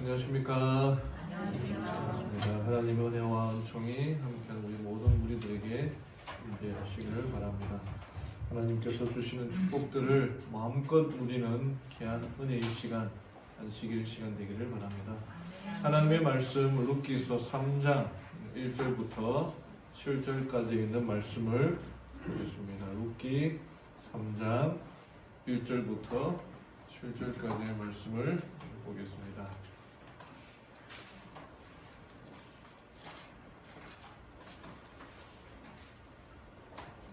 안녕하십니까. 반갑습니다. 하나님의 은혜와 은총이 함께하는 우리 모든 무리들에게 임재하시기를 바랍니다. 하나님께서 주시는 축복들을 마음껏 누리는 귀한 은혜의 시간, 안식일 시간 되기를 바랍니다. 하나님의 말씀 룻기서 3장 1절부터 7절까지 있는 말씀을 보겠습니다. 룻기 3장 1절부터 7절까지의 말씀을 보겠습니다.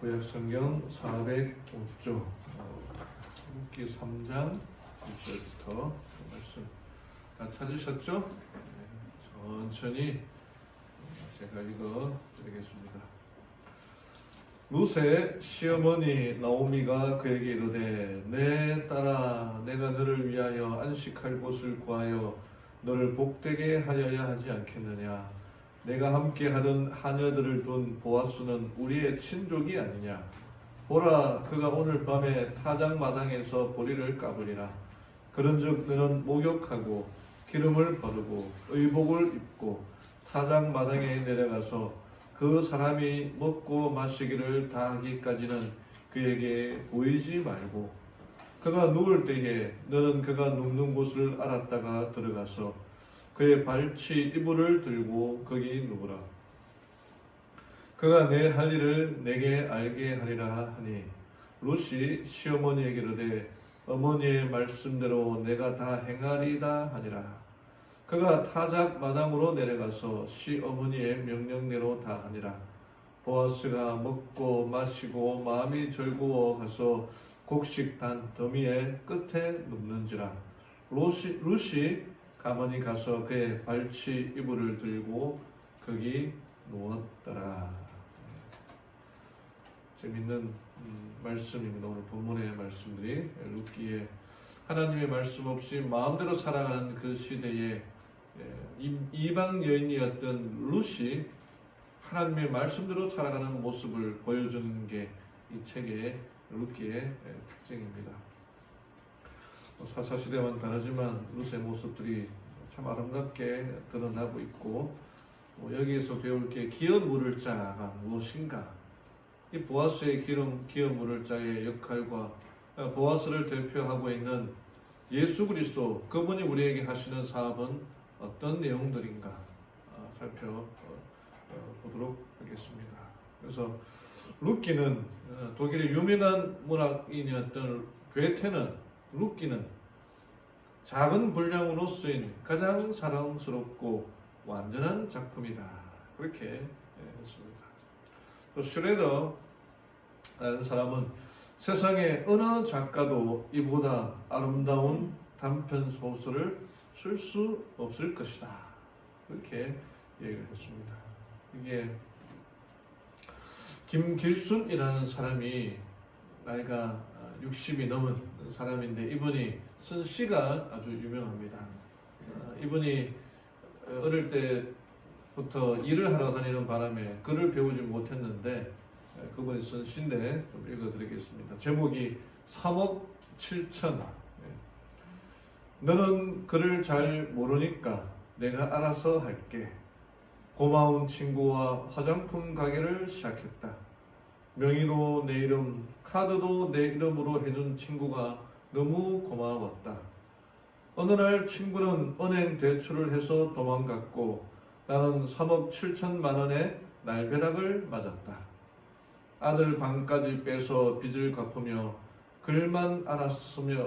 구약성경 405쪽 룻기 3장 1절부터 말씀 다 찾으셨죠? 네, 천천히 제가 읽어드리겠습니다. 룻의 시어머니 나오미가 그에게 이르되 내 딸아 내가 너를 위하여 안식할 곳을 구하여 너를 복되게 하여야 하지 않겠느냐. 내가 함께 하던 하녀들을 둔 보아스는 우리의 친족이 아니냐. 보라 그가 오늘 밤에 타작마당에서 보리를 까버리라. 그런즉 너는 목욕하고 기름을 바르고 의복을 입고 타작마당에 내려가서 그 사람이 먹고 마시기를 다 하기까지는 그에게 보이지 말고 그가 누울 때에 너는 그가 눕는 곳을 알았다가 들어가서 그의 발치 이불을 들고 거기 누우라. 그가 내 할 일을 내게 알게 하리라 하니 룻이 시어머니에게 이르되 어머니의 말씀대로 내가 다 행하리다 하니라. 그가 타작 마당으로 내려가서 시어머니의 명령대로 다 하니라. 보아스가 먹고 마시고 마음이 즐거워 가서 곡식단 더미의 끝에 눕는지라. 룻이 가만히 가서 그의 발치 이불을 들고 거기 누웠더라. 재밌는 말씀입니다. 오늘 본문의 말씀들이 룻기에 하나님의 말씀 없이 마음대로 살아가는 그 시대에 이방 여인이었던 룻이 하나님의 말씀대로 살아가는 모습을 보여주는 게 이 책의 룻기의 특징입니다. 사사시대와는 다르지만 룻의 모습들이 참 아름답게 드러나고 있고 여기에서 배울 게 기업 물을 자가 무엇인가. 이 보아스의 기업 물을 자의 역할과 보아스를 대표하고 있는 예수 그리스도 그분이 우리에게 하시는 사업은 어떤 내용들인가 살펴보도록 하겠습니다. 그래서 룻기는 독일의 유명한 문학인이었던 괴테는 룻기는 작은 분량으로 쓰인 가장 사랑스럽고 완전한 작품이다 그렇게 했습니다. 또 슈레더라는 사람은 세상에 어느 작가도 이보다 아름다운 단편 소설을 쓸 수 없을 것이다 그렇게 얘기를 했습니다. 이게 김길순이라는 사람이 나이가 60이 넘은 사람인데 이분이 쓴 시가 아주 유명합니다. 이분이 어릴 때부터 일을 하러 다니는 바람에 글을 배우지 못했는데 그분이 쓴 시인데 좀 읽어드리겠습니다. 제목이 3억 7천. 너는 글을 잘 모르니까 내가 알아서 할게. 고마운 친구와 화장품 가게를 시작했다. 명의로 내 이름, 카드도 내 이름으로 해준 친구가 너무 고마웠다. 어느 날 친구는 은행 대출을 해서 도망갔고 나는 3억 7천만 원의 날벼락을 맞았다. 아들 방까지 빼서 빚을 갚으며 글만 알았어도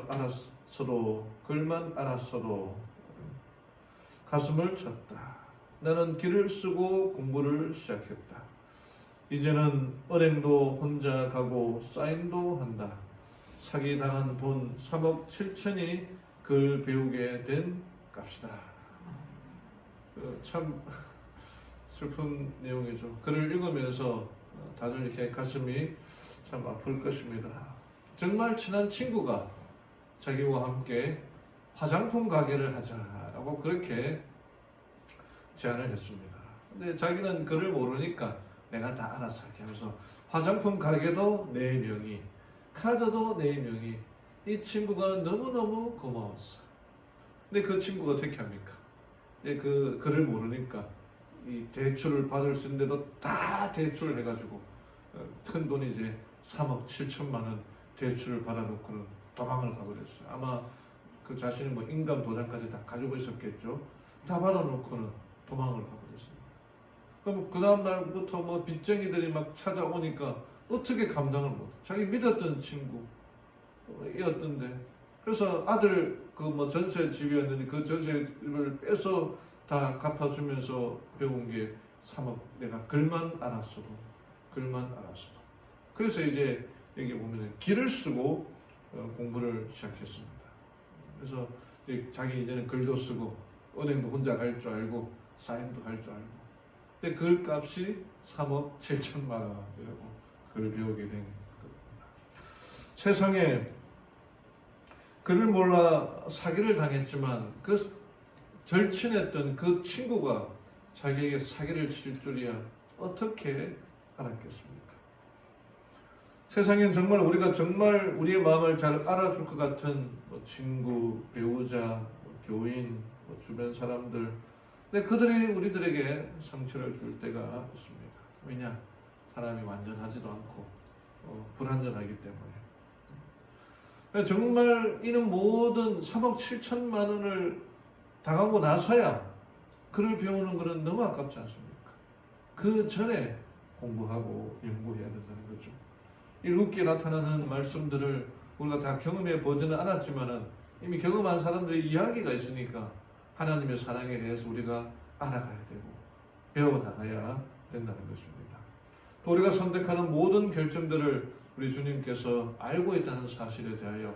가슴을 쳤다. 나는 길을 쓰고 공부를 시작했다. 이제는 은행도 혼자 가고 사인도 한다. 사기당한 돈 3억 7천이 글 배우게 된 값이다. 참 슬픈 내용이죠. 글을 읽으면서 다들 이렇게 가슴이 참 아플 것입니다. 정말 친한 친구가 자기와 함께 화장품 가게를 하자라고 그렇게 제안을 했습니다. 근데 자기는 글을 모르니까 내가 다 알아서 할게 하면서 화장품 가게도 내 명의, 카드도 내 명의. 이 친구가 너무너무 고마웠어. 근데 그 친구가 어떻게 합니까? 그를 모르니까 이 대출을 받을 수 있는데도 다 대출을 해가지고 큰 돈이 이제 3억 7천만 원 대출을 받아놓고는 도망을 가버렸어요. 아마 그 자신이 뭐 인감 도장까지 다 가지고 있었겠죠. 다 받아놓고는 도망을 가버렸습니다. 그럼 그 다음 날부터 뭐 빚쟁이들이 막 찾아오니까 어떻게 감당을 못? 자기 믿었던 친구였던데. 그래서 아들 그 뭐 전세 집이었는데 그 전세집을 빼서 다 갚아주면서 배운 게 3억. 내가 글만 알았어도. 그래서 이제 여기 보면은 길을 쓰고 공부를 시작했습니다. 그래서 이제 자기 이제는 글도 쓰고 은행도 혼자 갈 줄 알고 사인도 할 줄 알고. 근데 글 값이 3억 7천만 원이라고 글을 배우게 된 겁니다. 세상에 그를 몰라 사기를 당했지만 그 절친했던 그 친구가 자기에게 사기를 칠 줄이야 어떻게 알았겠습니까? 세상엔 정말 우리가 정말 우리의 마음을 잘 알아줄 것 같은 뭐 친구, 배우자, 뭐 교인, 뭐 주변 사람들, 근데 그들이 우리들에게 상처를 줄 때가 있습니다. 왜냐? 사람이 완전하지도 않고 불완전하기 때문에. 정말 이는 모든 3억 7천만 원을 당하고 나서야 글을 배우는 것은 너무 아깝지 않습니까? 그 전에 공부하고 연구해야 된다는 거죠. 이 룻기에 나타나는 말씀들을 우리가 다 경험해 보지는 않았지만은 이미 경험한 사람들의 이야기가 있으니까 하나님의 사랑에 대해서 우리가 알아가야 되고 배워나가야 된다는 것입니다. 또 우리가 선택하는 모든 결정들을 우리 주님께서 알고 있다는 사실에 대하여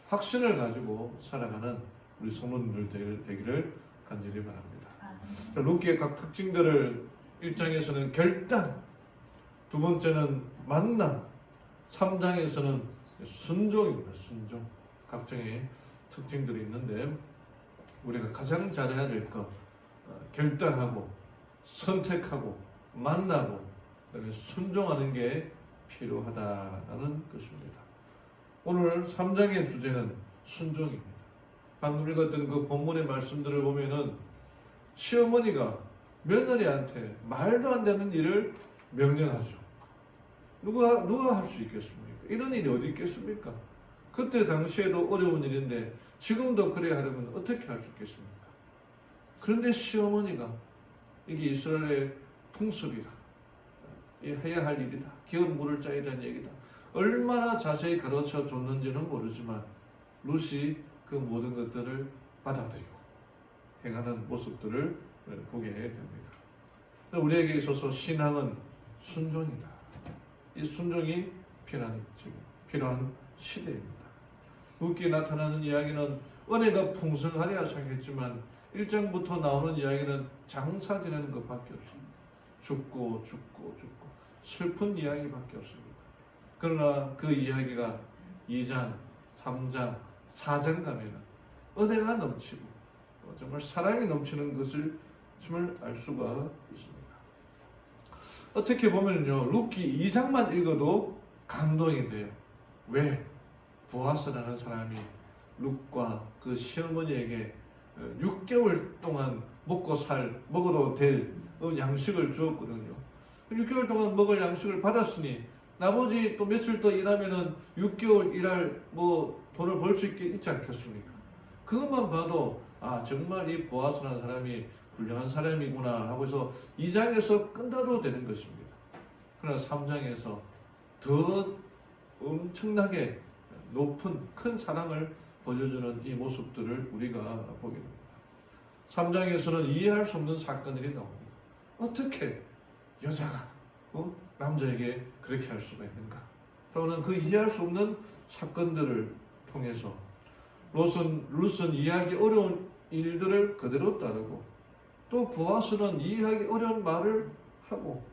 확신을 가지고 살아가는 우리 성도님들 되기를 간절히 바랍니다. 룻기의 각 특징들을 1장에서는 결단, 두 번째는 만남, 3장에서는 순종입니다. 순종. 각종의 특징들이 있는데 우리가 가장 잘해야 될 것, 결단하고 선택하고 만나고 그다음에 순종하는 게 필요하다는 것입니다. 오늘 3장의 주제는 순종입니다. 방금 읽었던 그 본문의 말씀들을 보면은 시어머니가 며느리한테 말도 안 되는 일을 명령하죠. 누가 할 수 있겠습니까? 이런 일이 어디 있겠습니까? 그때 당시에도 어려운 일인데 지금도 그래야 하려면 어떻게 할 수 있겠습니까? 그런데 시어머니가 이게 이스라엘의 풍습이다. 해야 할 일이다. 기업 물을 짜야 되는 얘기다. 얼마나 자세히 가르쳐 줬는지는 모르지만 룻이 그 모든 것들을 받아들이고 행하는 모습들을 보게 됩니다. 우리에게 있어서 신앙은 순종이다. 이 순종이 필요한 시대입니다. 룻기에 나타나는 이야기는 은혜가 풍성하리라 생각했지만 1장부터 나오는 이야기는 장사 지내는 것밖에 없습니다. 죽고 슬픈 이야기밖에 없습니다. 그러나 그 이야기가 2장, 3장, 4장 가면 은혜가 넘치고 정말 사랑이 넘치는 것을 정말 알 수가 있습니다. 어떻게 보면요, 룻기 2장만 읽어도 감동이 돼요. 왜? 보아스라는 사람이 룻과 그 시어머니에게 6개월 동안 먹어도 될 양식을 주었거든요. 6개월 동안 먹을 양식을 받았으니 나머지 또 며칠 더 일하면은 6개월 일할 돈을 벌 수 있지 않겠습니까? 그것만 봐도 정말 이 보아스라는 사람이 훌륭한 사람이구나 하고 해서 2장에서 끝나도 되는 것입니다. 그러나 3장에서 더 엄청나게 높은 큰 사랑을 보여주는 이 모습들을 우리가 보게 됩니다. 3장에서는 이해할 수 없는 사건들이 나옵니다. 어떻게 여자가 남자에게 그렇게 할 수가 있는가? 또는 그 이해할 수 없는 사건들을 통해서 룻은 이해하기 어려운 일들을 그대로 따르고 또 보아스는 이해하기 어려운 말을 하고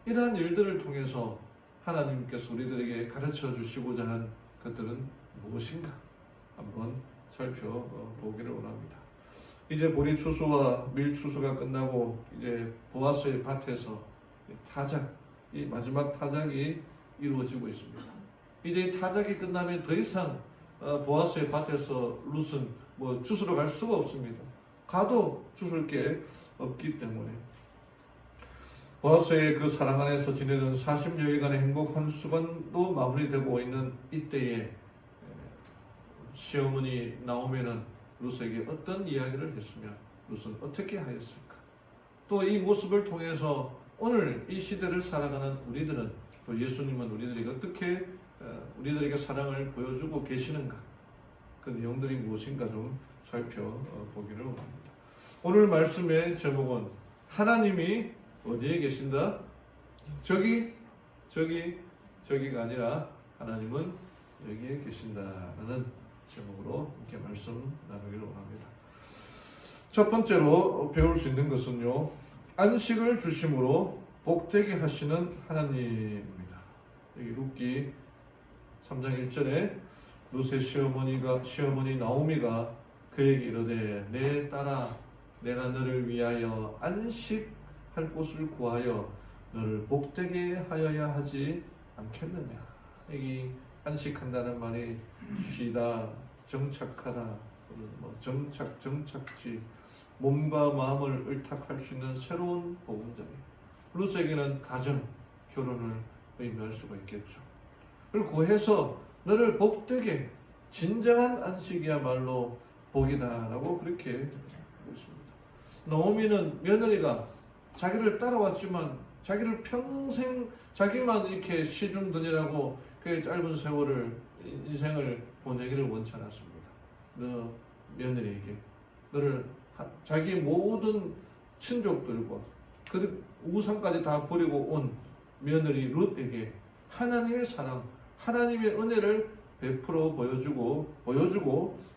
이러한 일들을 통해서 하나님께서 우리들에게 가르쳐 주시고자 하는 것들은 무엇인가 한번 살펴보기를 원합니다. 이제 보리 추수와 밀 추수가 끝나고 이제 보아스의 밭에서 이 마지막 타작이 이루어지고 있습니다. 이제 타작이 끝나면 더 이상 보아스의 밭에서 룻은 주스러 갈 수가 없습니다. 가도 주실 게 없기 때문에 보아스의 그 사랑 안에서 지내는 40여일간의 행복한 수건도 마무리되고 있는 이때에 시어머니 나오미는 룻에게 어떤 이야기를 했으며 룻은 어떻게 하였을까? 또 이 모습을 통해서 오늘 이 시대를 살아가는 우리들은 또 예수님은 우리들에게 어떻게 우리들에게 사랑을 보여주고 계시는가? 그 내용들이 무엇인가 좀 살펴보기를 원합니다. 오늘 말씀의 제목은 하나님이 어디에 계신다? 저기가 아니라 하나님은 여기에 계신다라는 제목으로 이렇게 말씀 나누기를 원합니다. 첫 번째로 배울 수 있는 것은요, 안식을 주심으로 복되게 하시는 하나님입니다. 여기 룻기 3장 1절에 룻의 시어머니 나오미가 그에게 이르되 내 딸아 내가 너를 위하여 안식할 곳을 구하여 너를 복되게 하여야 하지 않겠느냐. 여기 안식한다는 말이 쉬다, 정착하다, 정착지, 몸과 마음을 을탁할 수 있는 새로운 보금자리. 룻에게는 가정, 결혼을 의미할 수가 있겠죠. 그걸 구해서 너를 복되게, 진정한 안식이야말로 복이다라고 그렇게 보고 있습니다. 나오미는 며느리가 자기를 따라왔지만 자기를 평생 자기만 이렇게 시중드니라고 그 짧은 세월을 인생을 보내기를 원치 않았습니다. 너 며느리에게 너를 자기 모든 친족들과 그 우상까지 다 버리고 온 며느리 룻에게 하나님의 사랑, 하나님의 은혜를 베풀어 보여주고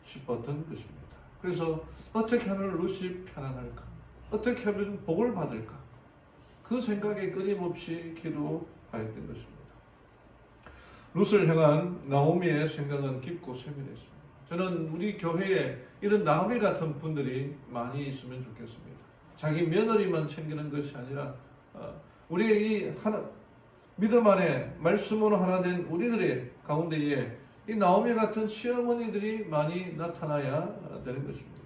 싶었던 것입니다. 그래서 어떻게 하면 룻이 편안할까? 어떻게 하면 복을 받을까? 그 생각에 끊임없이 기도하였던 것입니다. 룻을 향한 나오미의 생각은 깊고 세밀했습니다. 저는 우리 교회에 이런 나오미 같은 분들이 많이 있으면 좋겠습니다. 자기 며느리만 챙기는 것이 아니라 우리의 이 믿음 안에 말씀으로 하나 된 우리들의 가운데에 이 나오미 같은 시어머니들이 많이 나타나야 되는 것입니다.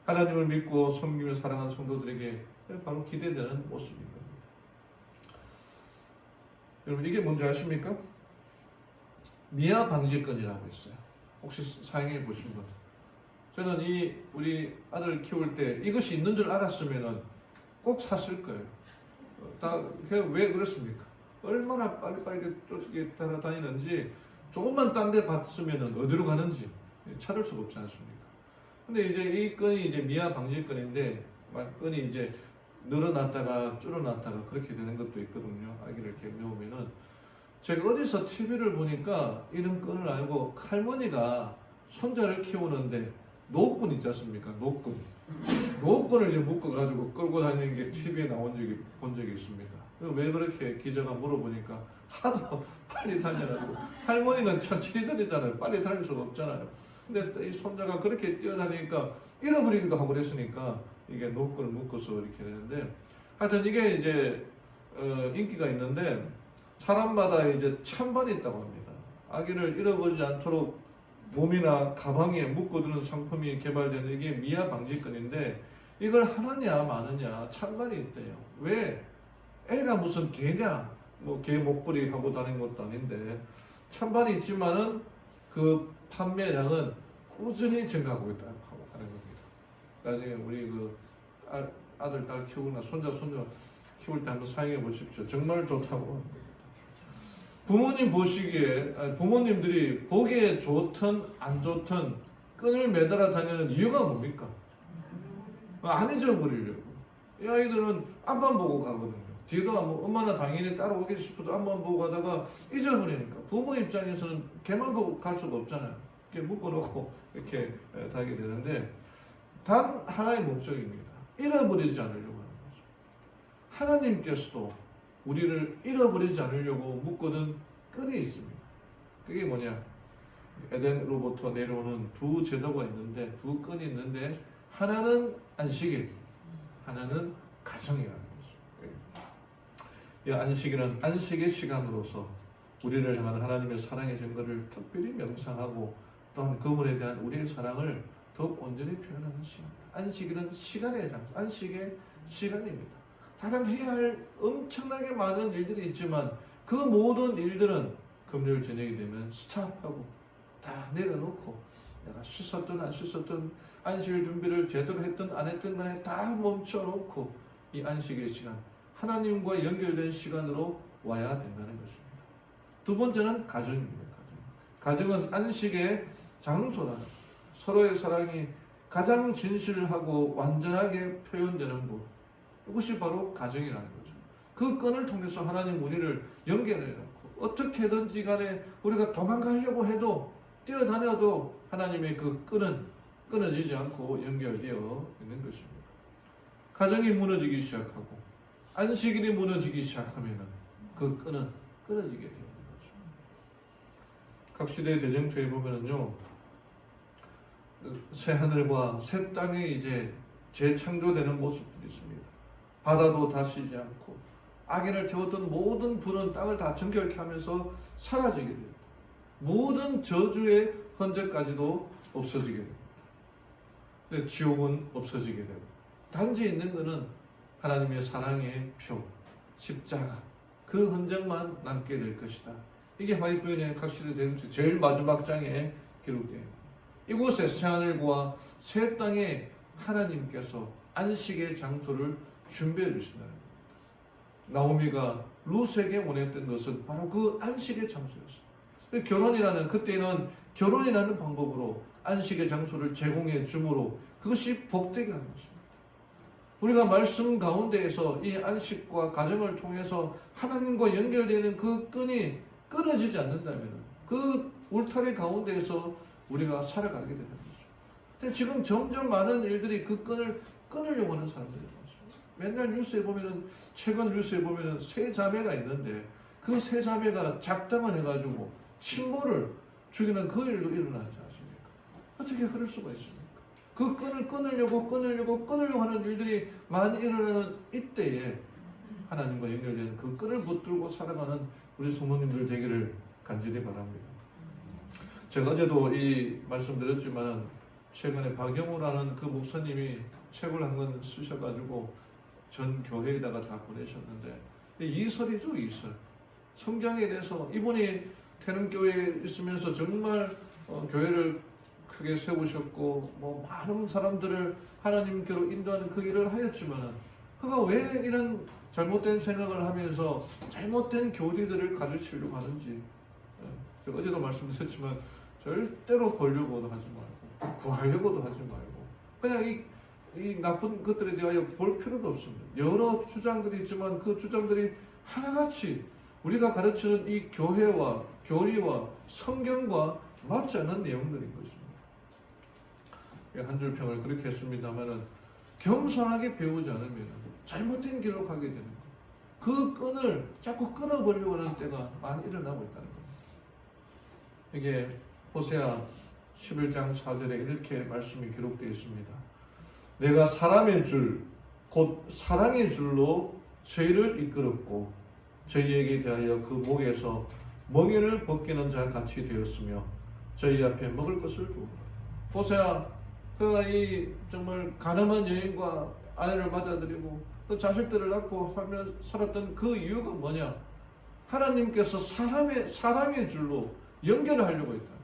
하나님을 믿고 섬기며 사랑하는 성도들에게 바로 기대되는 모습인 겁니다. 여러분 이게 뭔지 아십니까? 미아 방지권이라고 있어요. 혹시 사용해 보신 분? 저는 우리 아들 키울 때 이것이 있는 줄 알았으면은 꼭 샀을 거예요. 왜 그렇습니까? 얼마나 빨리빨리 쫓게 따라다니는지 조금만 딴 데 봤으면은 어디로 가는지 찾을 수가 없지 않습니까? 근데 이제 이 건이 이제 미아 방지권인데 건이 이제 늘어났다가 줄어났다가 그렇게 되는 것도 있거든요. 아기를 이렇게 놓으면은 제가 어디서 TV를 보니까 이런 건을 알고 할머니가 손자를 키우는데 노끈 있지 않습니까? 노끈을 이제 묶어가지고 끌고 다니는 게 TV에 본 적이 있습니다. 왜 그렇게 기자가 물어보니까 하도 빨리 다녀가지고 할머니는 천천히 다니잖아요. 빨리 다닐 수가 없잖아요. 근데 이 손자가 그렇게 뛰어다니니까 잃어버리기도 하고 그랬으니까 이게 노끈을 묶어서 이렇게 되는데 하여튼 이게 이제 인기가 있는데 사람마다 이제 찬반이 있다고 합니다. 아기를 잃어버리지 않도록 몸이나 가방에 묶어두는 상품이 개발되는 이게 미아 방지권인데 이걸 하느냐 마느냐 찬반이 있대요. 왜? 애가 무슨 개냐? 개 목걸이 하고 다니는 것도 아닌데 찬반이 있지만은 그 판매량은 꾸준히 증가하고 있다고 하는 겁니다. 나중에 우리 아들, 딸 키우거나 손자 키울 때 한번 사용해 보십시오. 정말 좋다고 합니다. 부모님들이 보기에 좋든 안 좋든 끈을 매달아 다니는 이유가 뭡니까? 안 잊어버리려고. 이 아이들은 앞만 보고 가거든요. 뒤도 엄마나 당연히 따라오기 싶어도 앞만 보고 가다가 잊어버리니까 부모 입장에서는 걔만 보고 갈 수가 없잖아요. 이렇게 묶어놓고 이렇게 다니게 되는데 단 하나의 목적입니다. 잃어버리지 않으려고 하는 거죠. 하나님께서도 우리를 잃어버리지 않으려고 묶어둔 끈이 있습니다. 그게 뭐냐? 에덴으로부터 내려오는 두 제도가 있는데 두 끈이 있는데 하나는 안식일, 하나는 가정이라는 거죠. 이 안식일은 안식의 시간으로서 우리를 향한 하나님의 사랑의 증거를 특별히 명상하고 또한 그분에 대한 우리의 사랑을 더욱 온전히 표현하는 시간입니다. 안식일은 시간의 장소, 안식의 시간입니다. 다른 해야 할 엄청나게 많은 일들이 있지만 그 모든 일들은 금요일 저녁이 되면 스탑하고 다 내려놓고 내가 씻었든 안 씻었든 안식일 준비를 제대로 했든 안 했든 간에 다 멈춰놓고 이 안식일 시간, 하나님과 연결된 시간으로 와야 된다는 것입니다. 두 번째는 가정입니다. 가정은 안식의 장소라는 서로의 사랑이 가장 진실하고 완전하게 표현되는 곳, 이것이 바로 가정이라는 거죠. 그 끈을 통해서 하나님 우리를 연결해놓고 어떻게든지 간에 우리가 도망가려고 해도 뛰어다녀도 하나님의 그 끈은 끊어지지 않고 연결되어 있는 것입니다. 가정이 무너지기 시작하고 안식일이 무너지기 시작하면 그 끈은 끊어지게 되는 거죠. 각 시대의 대쟁투에 보면은요, 새 하늘과 새 땅이 이제 재창조되는 모습들이 있습니다. 바다도 다시지 않고 악인을 태웠던 모든 불은 땅을 다 정결케 하면서 사라지게 됩니다. 모든 저주의 흔적까지도 없어지게 됩니다. 지옥은 없어지게 되고 단지 있는 것은 하나님의 사랑의 표, 십자가, 그 흔적만 남게 될 것이다. 이게 화이트부인의 각시대 대행투 제일 마지막 장에 기록되어 있습니다. 이곳에 새하늘과 새 땅에 하나님께서 안식의 장소를 준비해 주신다는 겁니다. 나오미가 룻에게 원했던 것은 바로 그 안식의 장소였어요. 결혼이라는, 그때는 결혼이라는 방법으로 안식의 장소를 제공해 주므로 그것이 복되게 하는 것입니다. 우리가 말씀 가운데에서 이 안식과 가정을 통해서 하나님과 연결되는 그 끈이 끊어지지 않는다면 그 울타리 가운데에서 우리가 살아가게 되는 거죠. 근데 지금 점점 많은 일들이 그 끈을 끊으려고 하는 사람들이 많아요. 맨날 뉴스에 보면은, 최근 뉴스에 보면은 세 자매가 있는데 그 세 자매가 작당을 해가지고 친모를 죽이는 그 일도 일어나지 않습니까? 어떻게 그럴 수가 있습니까? 그 끈을 끊으려고 하는 일들이 많이 일어나는 이때에 하나님과 연결되는 그 끈을 붙들고 살아가는 우리 성도님들 되기를 간절히 바랍니다. 제가 어제도 이 말씀드렸지만 최근에 박영우라는 그 목사님이 책을 한 권 쓰셔가지고 전 교회에다가 다 보내셨는데, 이설이죠, 이설. 성장에 대해서 이분이 태릉교회에 있으면서 정말 교회를 크게 세우셨고 뭐 많은 사람들을 하나님께로 인도하는 그 일을 하였지만 그가 왜 이런 잘못된 생각을 하면서 잘못된 교리들을 가르치려고 하는지, 제가 어제도 말씀드렸지만 절대로 벌려고도 하지 말고 구하려고도 하지 말고 그냥 이 나쁜 것들에 대하여 볼 필요도 없습니다. 여러 주장들이 있지만 그 주장들이 하나같이 우리가 가르치는 이 교회와 교리와 성경과 맞지 않는 내용들인 것입니다. 한 줄 평을 그렇게 했습니다만은 겸손하게 배우지 않으면 잘못된 길로 가게 되는 거예요. 그 끈을 자꾸 끊어버리려고 하는 때가 많이 일어나고 있다는 겁니다. 이게 호세아 11장 4절에 이렇게 말씀이 기록되어 있습니다. 내가 사람의 줄, 곧 사랑의 줄로 저희를 이끌었고 저희에게 대하여 그 목에서 멍에를 벗기는 자 같이 되었으며 저희 앞에 먹을 것을 두고. 호세아, 그가 이 정말 가늠한 여인과 아내를 맞아들이고 또 자식들을 낳고 살았던 그 이유가 뭐냐? 하나님께서 사랑의 줄로 연결을 하려고 했다.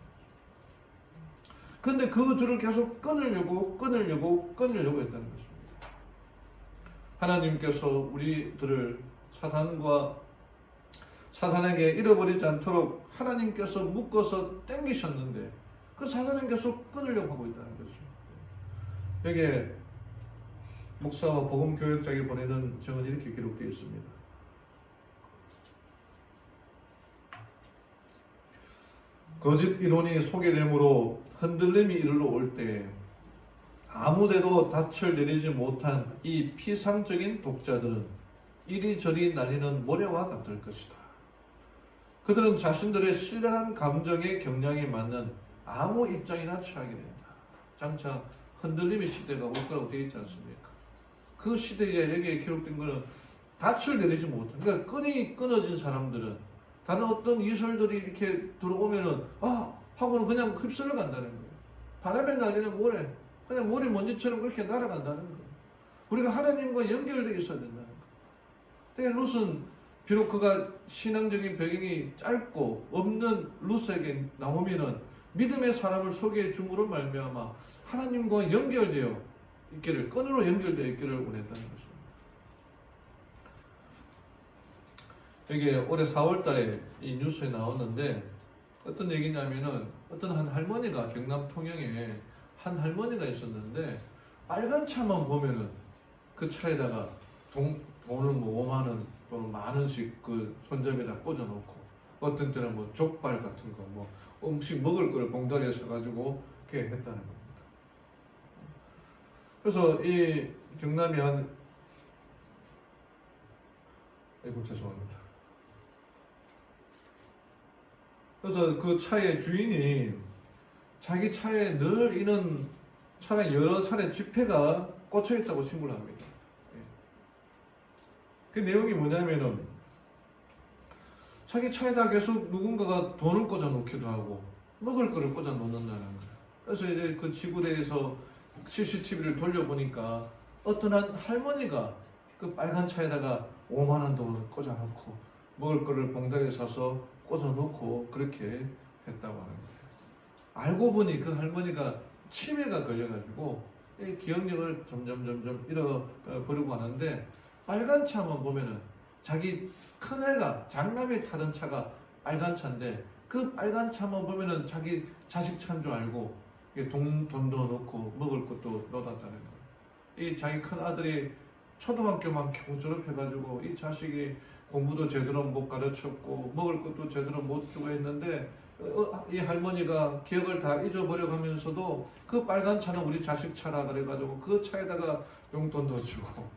그런데 그 줄을 계속 끊으려고 했다는 것입니다. 하나님께서 우리들을 사단에게 잃어버리지 않도록 하나님께서 묶어서 당기셨는데 그 사단은 계속 끊으려고 하고 있다는 것입니다. 여기에 목사와 복음교역자에게 보내는 정은 이렇게 기록되어 있습니다. 거짓 이론이 소개되므로 흔들림이 이르러 올 때 아무데도 닻을 내리지 못한 이 피상적인 독자들은 이리저리 날리는 모래와 같을 것이다. 그들은 자신들의 신랄한 감정의 경향에 맞는 아무 입장이나 취하게 된다. 장차 흔들림의 시대가 올 거라고 되어 있지 않습니까? 그 시대에 여기에 기록된 것은 닻을 내리지 못한, 그러니까 끈이 끊어진 사람들은 다른 어떤 이설들이 이렇게 들어오면은 하고는 그냥 휩쓸려 간다는 거예요. 바람에 날리는 모래, 그냥 모래 먼지처럼 그렇게 날아간다는 거예요. 우리가 하나님과 연결되어 있어야 된다는 거예요. 근데 룻은 비록 그가 신앙적인 배경이 짧고 없는 룻에게 나오미는 믿음의 사람을 소개해 줌으로 말미암아 하나님과 연결되어 있기를, 끈으로 연결되어 있기를 원했다는 것입니다. 이게 올해 4월 달에 이 뉴스에 나왔는데 어떤 얘기냐면은 어떤 한 할머니가 경남 통영에 한 할머니가 있었는데 빨간 차만 보면은 그 차에다가 돈을 뭐 5만 원 또는 만 원씩 그 손잡이에다 꽂아놓고 어떤 때는 뭐 족발 같은 거 뭐 음식 먹을 걸 봉다리에 사가지고 이렇게 했다는 겁니다. 그래서 이 경남이 죄송합니다. 그래서 그 차의 주인이 자기 차에 늘 이런 차량 여러 차례 지폐가 꽂혀 있다고 신고를 합니다. 그 내용이 뭐냐면은 자기 차에다 계속 누군가가 돈을 꽂아 놓기도 하고 먹을 거를 꽂아 놓는다는 거예요. 그래서 이제 그 지구대에서 CCTV를 돌려보니까 어떤 한 할머니가 그 빨간 차에다가 5만 원 돈을 꽂아 놓고 먹을 거를 봉다리에 사서 꽂아 놓고 그렇게 했다고 하는 거예요. 알고 보니 그 할머니가 치매가 걸려가지고 기억력을 점점 잃어버리고 하는데 빨간 차만 보면은 자기 큰애가 장남이 타던 차가 빨간 차인데 그 빨간 차만 보면은 자기 자식 차인 줄 알고 돈도 넣고 먹을 것도 넣어놨다는 거예요. 이 자기 큰 아들이 초등학교만 겨우 졸업해가지고 이 자식이 공부도 제대로 못 가르쳤고 먹을 것도 제대로 못 주고 했는데 이 할머니가 기억을 다 잊어버려 가면서도 그 빨간 차는 우리 자식 차라 그래가지고 그 차에다가 용돈도 주고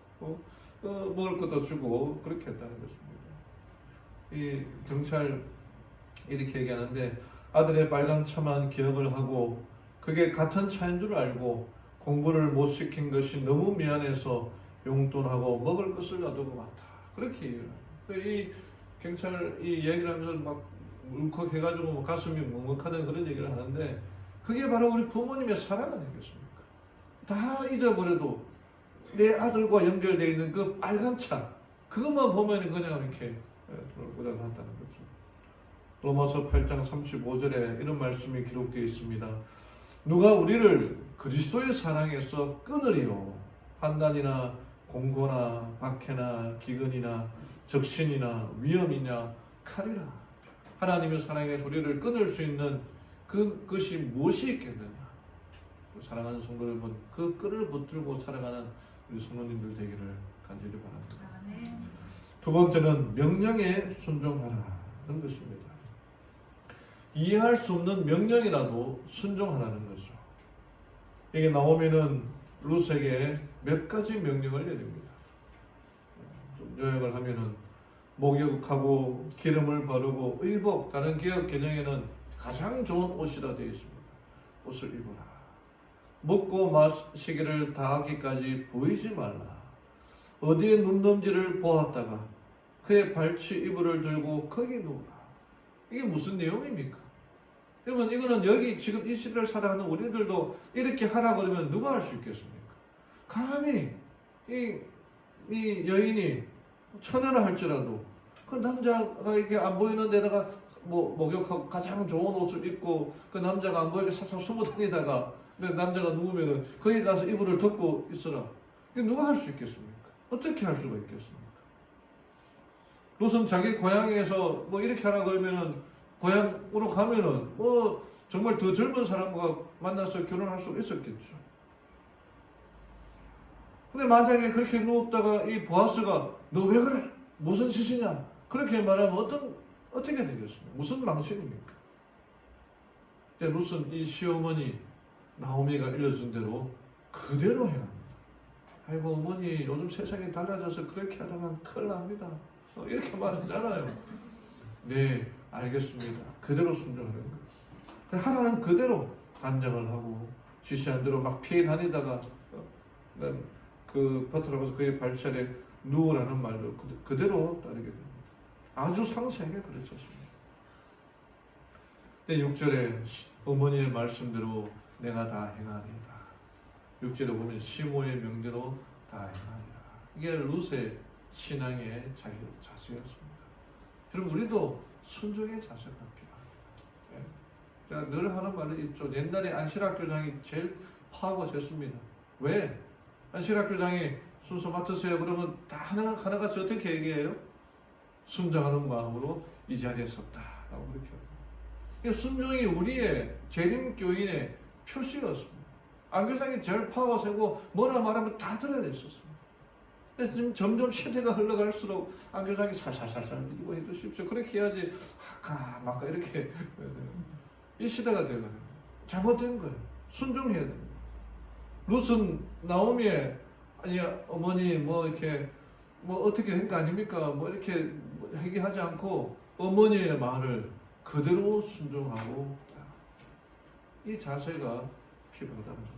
먹을 것도 주고 그렇게 했다는 것입니다. 이 경찰 이렇게 얘기하는데 아들의 빨간 차만 기억을 하고 그게 같은 차인 줄 알고 공부를 못 시킨 것이 너무 미안해서 용돈하고 먹을 것을 놔두고 왔다. 그렇게 얘기를 합니다. 이 경찰 이 얘기를 하면서 막 울컥해가지고 가슴이 먹먹하는 그런 얘기를 하는데 그게 바로 우리 부모님의 사랑 아니겠습니까? 다 잊어버려도 내 아들과 연결되어 있는 그 빨간 차 그것만 보면 그냥 이렇게 돌고자 한다는 거죠. 로마서 8장 35절에 이런 말씀이 기록되어 있습니다. 누가 우리를 그리스도의 사랑에서 끊으리요 환난이나 공고나 박해나 기근이나 적신이나 위험이냐 칼이라. 하나님의 사랑의 우리를 끊을 수 있는 그것이 무엇이 있겠느냐. 사랑하는 성도 여러분, 그 끈을 붙들고 살아가는 우리 성도님들 되기를 간절히 바랍니다. 두 번째는 명령에 순종하라는 것입니다. 이해할 수 없는 명령이라도 순종하라는 거죠. 여기 나오면은 룻에게 몇 가지 명령을 내립니다. 좀 요약을 하면은 목욕하고 기름을 바르고 의복, 다른 개혁 개정에는 가장 좋은 옷이라 되어 있습니다. 옷을 입어라. 먹고 마시기를 다하기까지 보이지 말라. 어디에 눕는지를 보았다가 그의 발치 이불을 들고 거기 누우라. 이게 무슨 내용입니까? 여러분 이거는 여기 지금 이 시대를 살아가는 우리들도 이렇게 하라 그러면 누가 할 수 있겠습니까? 감히 이 여인이 천연을 할지라도 그 남자가 이렇게 안 보이는 데다가 뭐 목욕하고 가장 좋은 옷을 입고 그 남자가 안 보이게 사서 숨어 다니다가 남자가 누우면은 거기 가서 이불을 덮고 있어라. 이게 누가 할 수 있겠습니까? 어떻게 할 수가 있겠습니까? 롯은 자기 고향에서 뭐 이렇게 하라 그러면은 고향으로 가면은 뭐 정말 더 젊은 사람과 만나서 결혼할 수 있었겠죠. 근데 만약에 그렇게 누웠다가 이 보아스가 너 왜 그래? 무슨 짓이냐? 그렇게 말하면 어떻게 되겠습니까? 무슨 망신입니까? 롯은 이 시어머니 나오미가 일러준 대로 그대로 행합니다. 아이고 어머니 요즘 세상이 달라져서 그렇게 하다가 큰일 납니다. 이렇게 말하잖아요. 네 알겠습니다. 그대로 순종하는 거예요. 하나는 그대로 단정을 하고 지시한 대로 막 피해 다니다가 그 버터라고 해서 그의 발차례 누우라는 말도 그대로 따르게 됩니다. 아주 상세하게 가르쳤습니다. 6절에 어머니의 말씀대로 내가 다 행하리이다. 6절에 보면 시모의 명대로 다 행하리라. 이게 룻의 신앙의 자세였습니다. 그럼 우리도 순종의 자세가 필요합니다. 제가 늘 하는 말이 있죠. 옛날에 안실학교장이 제일 파워가 졌습니다. 왜? 안실학교장이 순서 맡으세요. 그러면 다 하나같이 어떻게 얘기해요? 순종하는 마음으로 이 자리에 섰다라고 그렇게 합니다. 순종이 우리의 재림교인의 표시였습니다. 안교장이 제일 파워 세고 뭐라 말하면 다 들어야 됐었습니다. 그래서 지금 점점 시대가 흘러갈수록 안교장이 살살살살 믿고 해주십시오. 그렇게 해야지 아까 막까 이렇게 이 시대가 되거든요. 잘못된 거예요. 순종해야 됩니다. 룻은 나오미의 아니 어머니 뭐 이렇게 뭐 어떻게 한 거 아닙니까? 뭐 이렇게 얘기하지 않고 어머니의 말을 그대로 순종하고 이 자세가 필요하다는 거죠.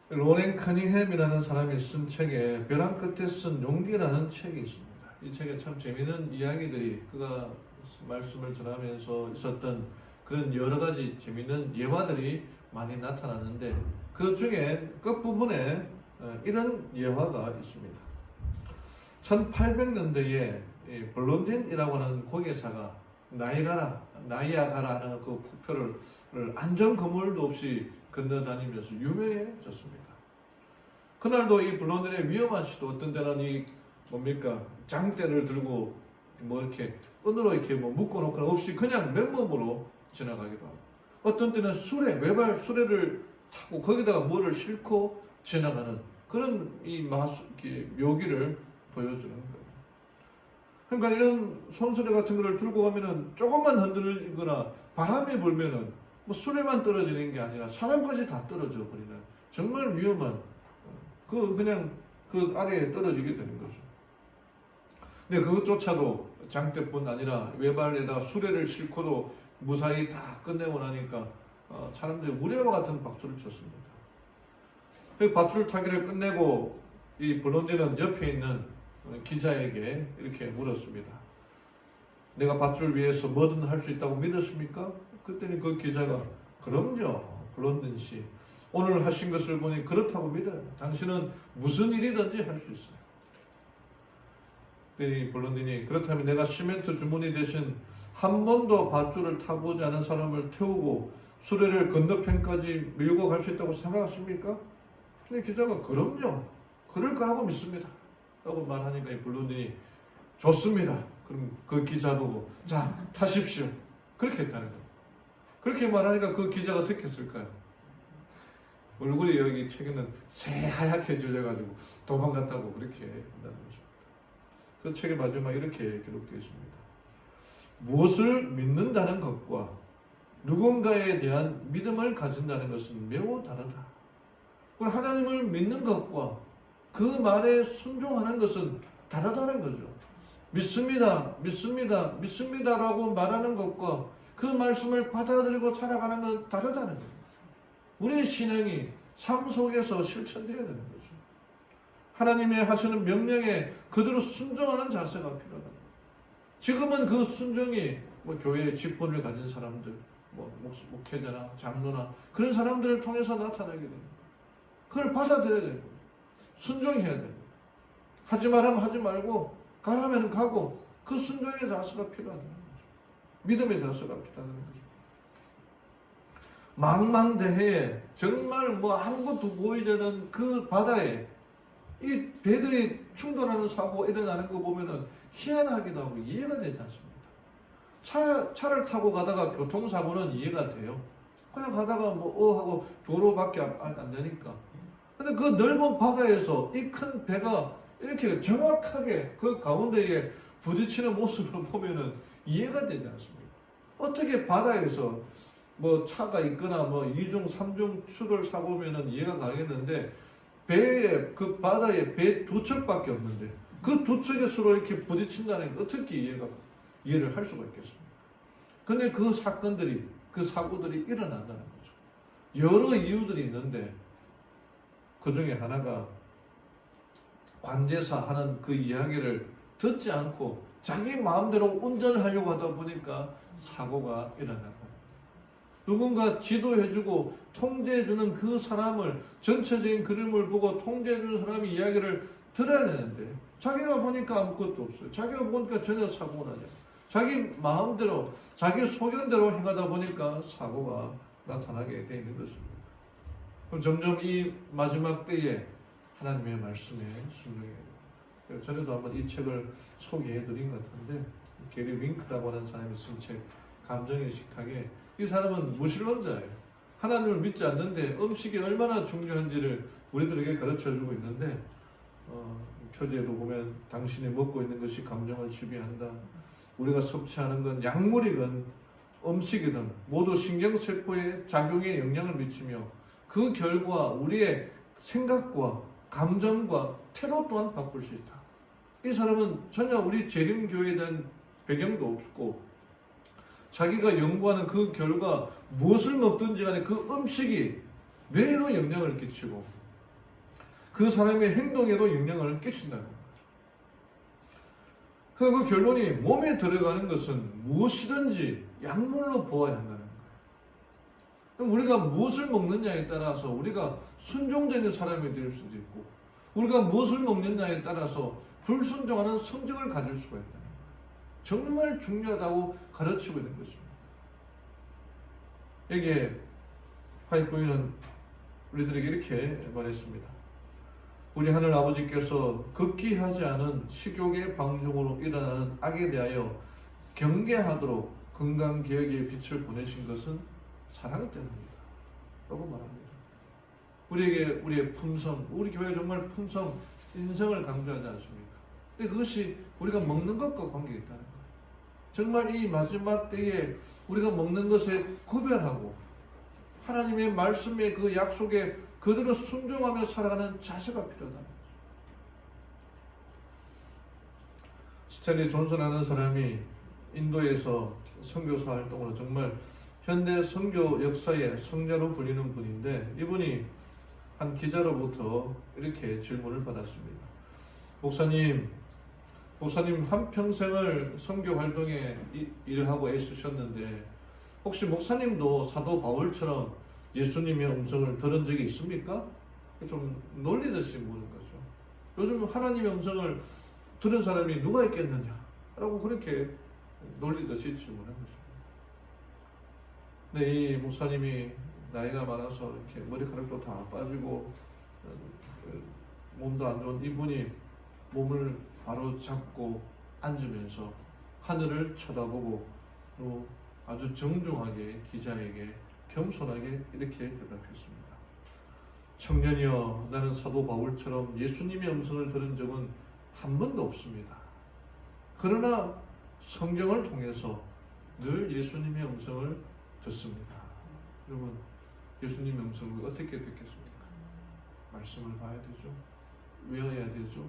로렌 커닝햄이라는 사람이 쓴 책에 벼랑 끝에 쓴 용기라는 책이 있습니다. 이 책에 참 재미있는 이야기들이 그가 말씀을 전하면서 있었던 그런 여러 가지 재미있는 예화들이 많이 나타났는데 그 중에 끝부분에 이런 예화가 있습니다. 1800년대에 블론딘이라고 하는 고개사가 나이아가라는 그 폭포를 안전 건물도 없이 건너다니면서 유명해졌습니다. 그날도 이 블론딘의 위험한 시도 어떤 때는 이 뭡니까 장대를 들고 뭐 이렇게 끈으로 이렇게 뭐 묶어놓거나 없이 그냥 맨몸으로 지나가기도 하고 어떤 때는 외발 수레를 타고 거기다가 뭐를 싣고 지나가는 그런 이 묘기를 보여주는 거예요. 그러니까 이런 손수레 같은 거를 들고 가면은 조금만 흔들리거나 바람이 불면은 뭐 수레만 떨어지는 게 아니라 사람까지 다 떨어져 버리는 정말 위험한 그냥 그 아래에 떨어지게 되는 거죠. 근데 그것조차도 장대뿐 아니라 외발에다가 수레를 싣고도 무사히 다 끝내고 나니까 사람들이 우레와 같은 박수를 쳤습니다. 그 밧줄 타기를 끝내고 이 블론디는 옆에 있는 기자에게 이렇게 물었습니다. 내가 밧줄 위에서 뭐든 할 수 있다고 믿었습니까? 그랬더니 그 기자가 그럼요 블론딘 씨 오늘 하신 것을 보니 그렇다고 믿어요. 당신은 무슨 일이든지 할 수 있어요. 그랬더니 블론딘이 그렇다면 내가 시멘트 주머니 대신 한 번도 밧줄을 타보지 않은 사람을 태우고 수레를 건너편까지 밀고 갈 수 있다고 생각하십니까? 근데 기자가 그럼요 그럴 거라고 믿습니다 라고 말하니까 이 블론딘이 좋습니다. 그럼 그 기자 보고 자 타십시오 그렇게 했다는 거예요. 그렇게 말하니까 그 기자가 어떻게 했을까요? 얼굴이 여기 책에는 새하얗게 질려가지고 도망갔다고 그렇게 한다는 거죠. 그 책의 마지막에 이렇게 기록되어 있습니다. 무엇을 믿는다는 것과 누군가에 대한 믿음을 가진다는 것은 매우 다르다. 하나님을 믿는 것과 그 말에 순종하는 것은 다르다는 거죠. 믿습니다, 믿습니다, 믿습니다라고 말하는 것과 그 말씀을 받아들이고 살아가는 건 다르다는 거예요. 우리의 신앙이 삶 속에서 실천되어야 되는 거죠. 하나님의 하시는 명령에 그대로 순종하는 자세가 필요하다. 지금은 그 순종이 뭐 교회의 직분을 가진 사람들, 뭐 목회자나 장로나 그런 사람들을 통해서 나타나게 됩니다. 그걸 받아들여야 되는 거예요. 순종해야 됩니다. 하지 말하면 하지 말고 가라면 가고 그 순종의 자세가 필요하다는 거죠. 믿음의 자세가 필요하다는 거죠. 망망대해에 정말 뭐 아무것도 보이지 않는 그 바다에 이 배들이 충돌하는 사고가 일어나는 거 보면은 희한하기도 하고 이해가 되지 않습니다. 차를 타고 가다가 교통사고는 이해가 돼요. 그냥 가다가 뭐 하고 도로밖에 안 되니까. 근데 그 넓은 바다에서 이 큰 배가 이렇게 정확하게 그 가운데에 부딪히는 모습을 보면은 이해가 되지 않습니다. 어떻게 바다에서 뭐 차가 있거나 뭐 2중, 3중 추돌 사고면은 이해가 가겠는데 배에 그 바다에 배 두 척밖에 없는데 그 두 척이 서로 이렇게 부딪힌다는 게 어떻게 이해를 할 수가 있겠습니까? 근데 그 사건들이 그 사고들이 일어난다는 거죠. 여러 이유들이 있는데 그 중에 하나가 관제사 하는 그 이야기를 듣지 않고 자기 마음대로 운전을 하려고 하다 보니까 사고가 일어난다. 누군가 지도해주고 통제해주는 그 사람을, 전체적인 그림을 보고 통제해주는 사람이 이야기를 들어야 되는데, 자기가 보니까 아무것도 없어요. 자기가 보니까 전혀 사고가 나죠. 자기 마음대로, 자기 소견대로 행하다 보니까 사고가 나타나게 되어 있는 것입니다. 그럼 점점 이 마지막 때에 하나님의 말씀에 순종해요. 전에도 한번 이 책을 소개해드린 것 같은데, 게리 윙크라고 하는 사람이 쓴 책, 감정의 식탁에, 이 사람은 무신론자예요. 하나님을 믿지 않는데 음식이 얼마나 중요한지를 우리들에게 가르쳐주고 있는데, 표지에도 보면 당신이 먹고 있는 것이 감정을 지배한다. 우리가 섭취하는 건 약물이든 음식이든 모두 신경세포의 작용에 영향을 미치며 그 결과 우리의 생각과 감정과 태도 또한 바꿀 수 있다. 이 사람은 전혀 우리 재림교회에 대한 배경도 없고, 자기가 연구하는 그 결과 무엇을 먹든지 간에 그 음식이 뇌에도 영향을 끼치고 그 사람의 행동에도 영향을 끼친다는 거예요. 그 결론이 몸에 들어가는 것은 무엇이든지 약물로 보아야 한다는 거예요. 그럼 우리가 무엇을 먹느냐에 따라서 우리가 순종되는 사람이 될 수도 있고, 우리가 무엇을 먹느냐에 따라서 불순종하는 성정을 가질 수가 있다는 거예요. 정말 중요하다고 가르치고 있는 것입니다. 여기에 화이트 부인은 우리들에게 이렇게 말했습니다. 우리 하늘 아버지께서 극기하지 않은 식욕의 방종으로 일어나는 악에 대하여 경계하도록 건강개혁의 빛을 보내신 것은 사랑 때문입니다. 라고 말합니다. 우리에게 우리의 품성, 우리 교회가 정말 품성, 인성을 강조하지 않습니까? 근데 그것이 우리가 먹는 것과 관계가 있다는 거예요. 정말 이 마지막 때에 우리가 먹는 것에 구별하고 하나님의 말씀의 그 약속에 그대로 순종하며 살아가는 자세가 필요하다. 스탠리 존슨하는 사람이 인도에서 선교사 활동으로 정말 현대 선교 역사의 성자로 불리는 분인데, 이분이 한 기자로부터 이렇게 질문을 받았습니다. 목사님 한평생을 선교 활동에 일을 하고 애쓰셨는데 혹시 목사님도 사도 바울처럼 예수님의 음성을 들은 적이 있습니까? 좀 놀리듯이 묻는 거죠. 요즘 하나님의 음성을 들은 사람이 누가 있겠느냐? 라고 그렇게 놀리듯이 질문한 것입니다. 근데 이 목사님이 나이가 많아서 이렇게 머리카락도 다 빠지고 몸도 안 좋은 이분이 몸을 바로 잡고 앉으면서 하늘을 쳐다보고 또 아주 정중하게 기자에게 겸손하게 이렇게 대답했습니다. 청년이여, 나는 사도 바울처럼 예수님의 음성을 들은 적은 한 번도 없습니다. 그러나 성경을 통해서 늘 예수님의 음성을 듣습니다. 여러분, 예수님의 음성을 어떻게 듣겠습니까? 말씀을 봐야 되죠. 외워야 되죠.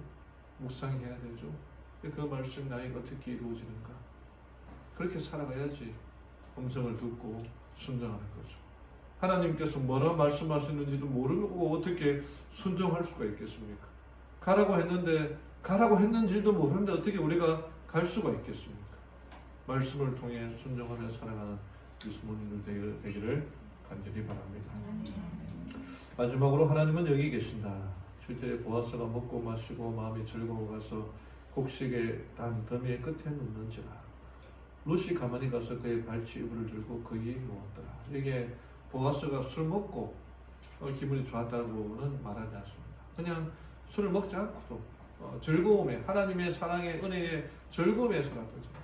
묵상해야 되죠. 그 말씀 나에게 어떻게 이루어지는가? 그렇게 살아가야지 음성을 듣고 순종하는 거죠. 하나님께서 뭐라 말씀하시는지도 모르고 어떻게 순종할 수가 있겠습니까? 가라고 했는지도 모르는데 어떻게 우리가 갈 수가 있겠습니까? 말씀을 통해 순종하며 살아가는 예수님들 되기를 간절히 바랍니다. 마지막으로 하나님은 여기 계신다. 7절에 보아스가 먹고 마시고 마음이 즐거워가서 곡식의 단 더미의 끝에 눕는지라. 룻이 가만히 가서 그의 발치 이불을 들고 거기에 누웠더라. 이게 보아스가 술 먹고 기분이 좋았다고는 말하지 않습니다. 그냥 술을 먹지 않고도 즐거움에, 하나님의 사랑의 은혜의 즐거움에 살았던 사람.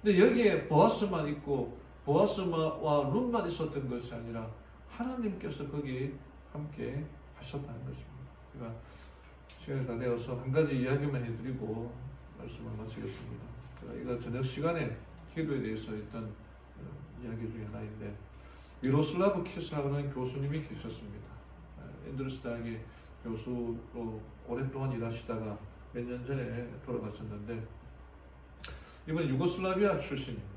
근데 여기에 보아스만 있고 보아스와 룻만 있었던 것이 아니라 하나님께서 거기 함께 하셨다는 것입니다. 제가 시간이 다 되어서 한 가지 이야기만 해드리고 말씀을 마치겠습니다. 이거 저녁 시간에 기도에 대해서 했던 이야기 중에 하나인데, 미로슬라브 키스라는 교수님이 계셨습니다. 앤드루스 대학의 교수로 오랫동안 일하시다가 몇 년 전에 돌아가셨는데, 이번 유고슬라비아 출신입니다.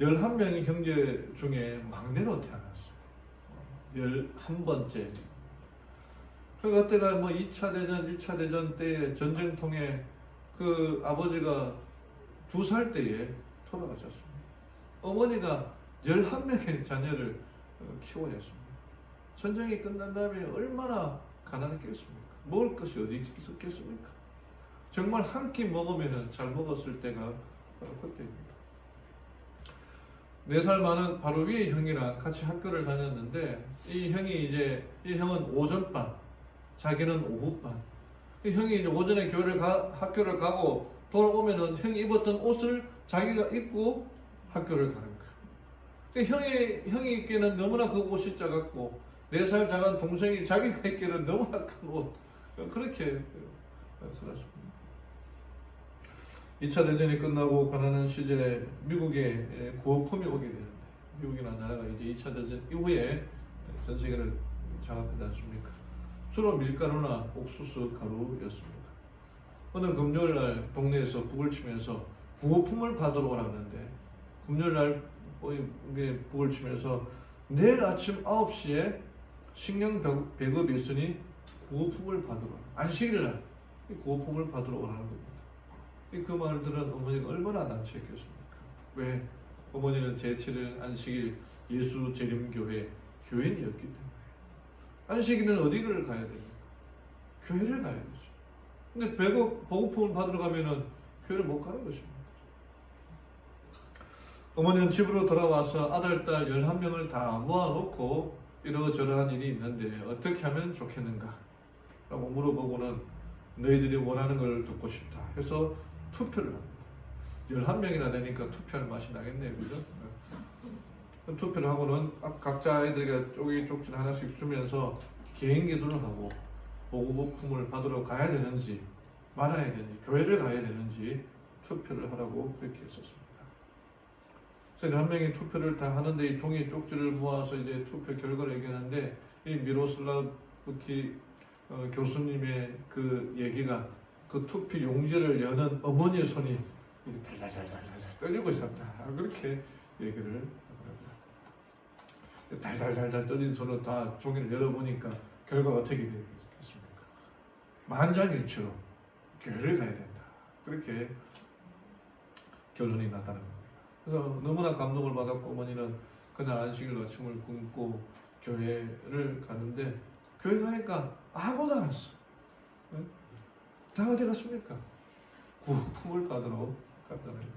11명의 형제 중에 막내로 태어났어요. 11번째. 그때가 2차 대전, 1차 대전 때 전쟁통에 그 아버지가 2살 때에 돌아가셨습니다. 어머니가 11명의 자녀를 키워야 했습니다. 전쟁이 끝난 다음에 얼마나 가난했겠습니까? 먹을 것이 어디 있었겠습니까? 정말 한 끼 먹으면 잘 먹었을 때가 바로 그때입니다. 4살 많은 바로 위의 형이랑 같이 학교를 다녔는데 이 형은 오전반, 자기는 오후반. 이 형이 이제 오전에 학교를 가고 돌아오면은 형이 입었던 옷을 자기가 입고 학교를 가는 거예요. 형이 입기에는 너무나 그 옷이 작았고 4살 작은 동생이 자기가 입기에는 너무나 큰 옷. 그렇게 살았습니다. 2차 대전이 끝나고 가난한 시절에 미국에 구호품이 오게 되는데 미국이라는 나라가 이제 2차 대전 이후에 전 세계를 장악하지 않습니까? 주로 밀가루나 옥수수 가루였습니다. 어느 금요일 날 동네에서 북을 치면서 구호품을 받으러 오라는데 금요일 날 북을 치면서 내일 아침 9시에 식량 배급이 있으니 구호품을 받으러 안식일 날 구호품을 받으러 오라는 겁니다. 그 말을 들은 어머니가 얼마나 난처했겠습니까? 왜? 어머니는 제7일 안식일 예수 재림교회 교인이었기 때문에. 안식일은 어디를 가야 됩니까? 교회를 가야 되죠. 근데 보급품을 받으러 가면은 교회를 못 가는 것입니다. 어머니는 집으로 돌아와서 아들, 딸 11명을 다 모아놓고 이러저러한 일이 있는데 어떻게 하면 좋겠는가? 라고 물어보고는 너희들이 원하는 걸 듣고 싶다 해서 투표를 합니다. 11명이나 되니까 투표할 맛이 나겠네요. 그죠? 투표를 하고는 각자 아이들에게 쪽지 하나씩 주면서 개인 기도를 하고 보급품을 받으러 가야 되는지 말아야 되는지 교회를 가야 되는지 투표를 하라고 그렇게 했었습니다. 그래서 11명이 투표를 다 하는데 이 종이 쪽지를 모아서 이제 투표 결과를 얘기하는데 이 미로슬라브키 교수님의 그 얘기가 그 투표 용지를 여는 어머니의 손이 달달달달달 떨리고 있었다. 그렇게 얘기를 하더라고요. 달달달달 떨리는 손으로 다 종이를 열어보니까 결과가 어떻게 되겠습니까? 만장일치로 교회를 가야 된다. 그렇게 결론이 났다는 겁니다. 그래서 너무나 감동을 받았고 어머니는 그날 안식일 아침을 굶고 교회를 갔는데 교회 가니까 아무도 안 왔어. 다 어디 갔습니까? 구호품을 받으러 갔다는 거예요.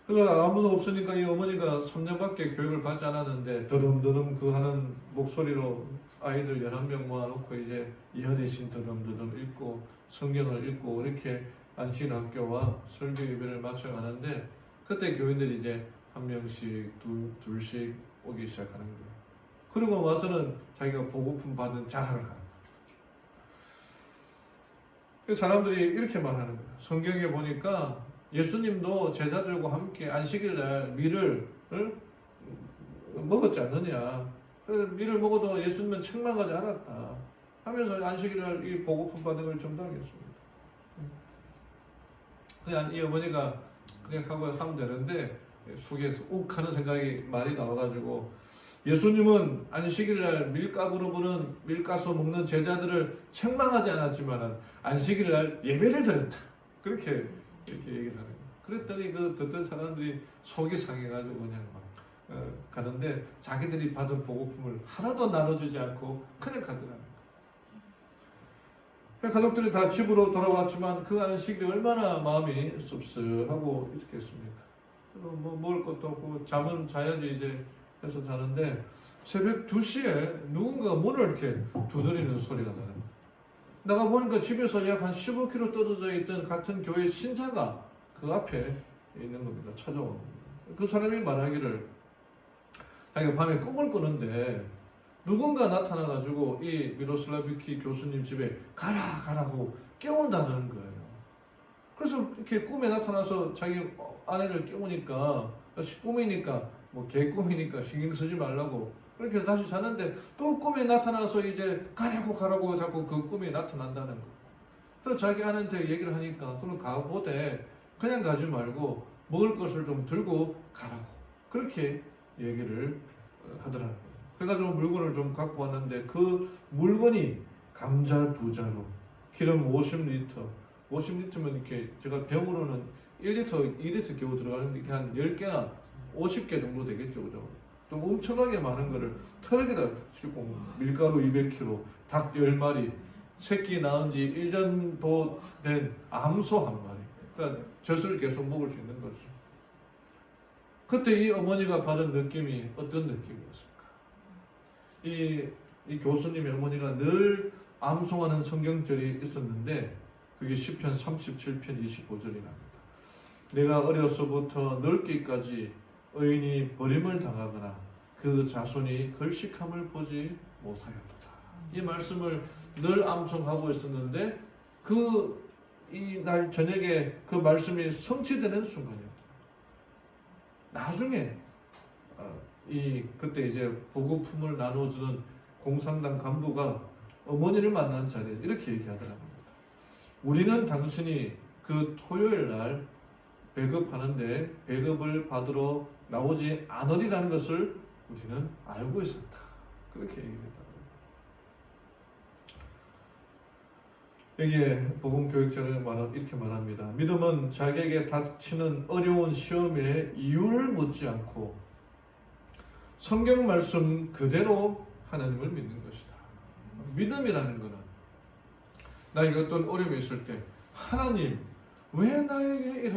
그래서 아무도 없으니까 이 어머니가 3년밖에 교육을 받지 않았는데 더듬더듬 그 하는 목소리로 아이들 11명 모아놓고 이제 예언의신 더듬더듬 읽고 성경을 읽고 이렇게 안식일 학교와 설교 예배를 마쳐가는데 그때 교인들이 이제 한 명씩 둘씩 오기 시작하는 거예요. 그리고 와서는 자기가 보고품 받은 자랑을 하는 거예요. 사람들이 이렇게 말하는 거예요. 성경에 보니까 예수님도 제자들과 함께 안식일날 밀을 먹었지 않느냐. 밀을 먹어도 예수님은 책망하지 않았다 하면서 안식일날 이 보고품 받은 걸 전달하겠습니다. 그냥 이 어머니가 그냥 하면 되는데 속에서 욱 하는 생각이 말이 나와가지고 예수님은 안식일날 밀가루로 부는 밀가루 먹는 제자들을 책망하지 않았지만 안식일날 예배를 드렸다. 그렇게 얘기를 하는 거예요. 그랬더니 그 듣던 사람들이 속이 상해가지고 그냥 막 가는데 자기들이 받은 보고품을 하나도 나눠주지 않고 그냥 가더라고요. 가족들이 다 집으로 돌아왔지만 그 안식일이 얼마나 마음이 씁쓸하고 있겠습니까? 뭐 먹을 것도 없고 잠은 자야지 이제 해서 자는데 새벽 2시에 누군가 문을 이렇게 두드리는 소리가 나는 거예요. 내가 보니까 집에서 약 한 15km 떨어져 있던 같은 교회 신사가 그 앞에 있는 겁니다. 찾아오는 겁니다. 그 사람이 말하기를 자기가 밤에 꿈을 꾸는데 누군가 나타나가지고 이 미로슬라비키 교수님 집에 가라고 깨운다는 거예요. 그래서 이렇게 꿈에 나타나서 자기 아내를 깨우니까 꿈이니까 뭐 개꿈이니까 신경 쓰지 말라고 그렇게 다시 자는데 또 꿈에 나타나서 이제 가라고 자꾸 그 꿈에 나타난다는 거예요. 그래서 자기 아내한테 얘기를 하니까 그럼 가보되 그냥 가지 말고 먹을 것을 좀 들고 가라고 그렇게 얘기를 하더라고요. 그래가지고 물건을 좀 갖고 왔는데 그 물건이 감자 2자루, 기름 50리터, 50리터면 이렇게 제가 병으로는 1리터, 2리터 겨우 들어가는데 이렇게 한 10개나 50개 정도 되겠죠, 그죠? 좀 엄청나게 많은 거를 트럭에다 싣고 밀가루 200kg, 닭 10마리, 새끼 낳은 지 1년도 된 암소 한 마리. 그러니까 젖을 계속 먹을 수 있는 거죠. 그때 이 어머니가 받은 느낌이 어떤 느낌이었을까? 이 교수님의 어머니가 늘 암송하는 성경절이 있었는데 그게 시편 37편 25절이랍니다. 내가 어려서부터 늙기까지 의인이 버림을 당하거나 그 자손이 걸식함을 보지 못하였도다. 이 말씀을 늘 암송하고 있었는데 이 날 저녁에 그 말씀이 성취되는 순간이었다. 나중에 그때 이제 보급품을 나눠주는 공산당 간부가 어머니를 만난 자리에 이렇게 얘기하더랍니다. 우리는 당신이 그 토요일 날 배급하는데 배급을 받으러 나오지 않으리라는 것을 우리는 알고 있었다. 그렇게 얘기했다. 여기에 복음교육자는 이렇게 말합니다. 믿음은 자기에게 닥치는 어려운 시험의 이유를 묻지 않고 성경 말씀 그대로 하나님을 믿는 것이다. 믿음이라는 것은 나에게 어떤 어려움이 있을 때 하나님 왜 나에게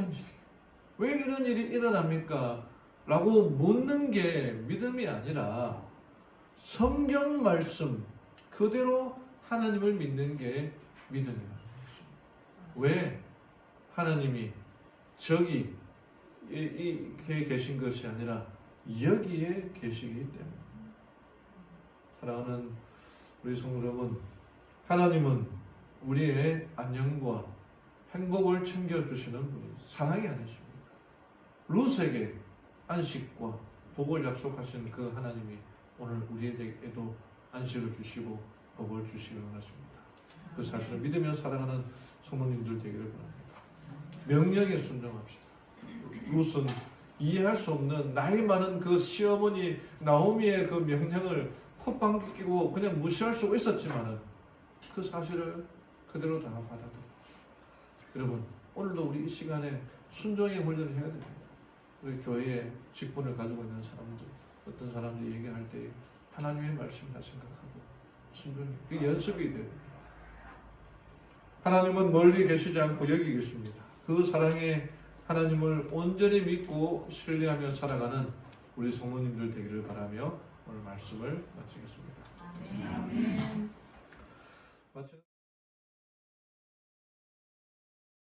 왜 이런 일이 일어납니까? 라고 묻는 게 믿음이 아니라 성경 말씀 그대로 하나님을 믿는 게 믿음이라는 거죠. 왜 하나님이 저기 이게 계신 것이 아니라 여기에 계시기 때문에. 사랑하는 우리 성도 여러분, 하나님은 우리의 안녕과 행복을 챙겨주시는 분이 사랑이 아니십니까? 룻에게 안식과 복을 약속하신 그 하나님이 오늘 우리에게도 안식을 주시고 복을 주시기 원하십니다. 그 사실을 믿으며 살아가는 성도님들 되기를 바랍니다. 명령에 순종합시다. 룻은 이해할 수 없는 나이 많은 그 시어머니 나오미의 그 명령을 콧방귀 끼고 그냥 무시할 수 있었지만은 그 사실을 그대로 다 받아들여. 여러분, 오늘도 우리 이 시간에 순종의 훈련을 해야 됩니다. 우리 교회에 직분을 가지고 있는 사람들, 어떤 사람들이 얘기할 때 하나님의 말씀이라 생각하고 순종이 그게 연습이 돼요. 하나님은 멀리 계시지 않고 여기 계십니다. 그 사랑에 하나님을 온전히 믿고 신뢰하며 살아가는 우리 성도님들 되기를 바라며 오늘 말씀을 마치겠습니다. 아멘.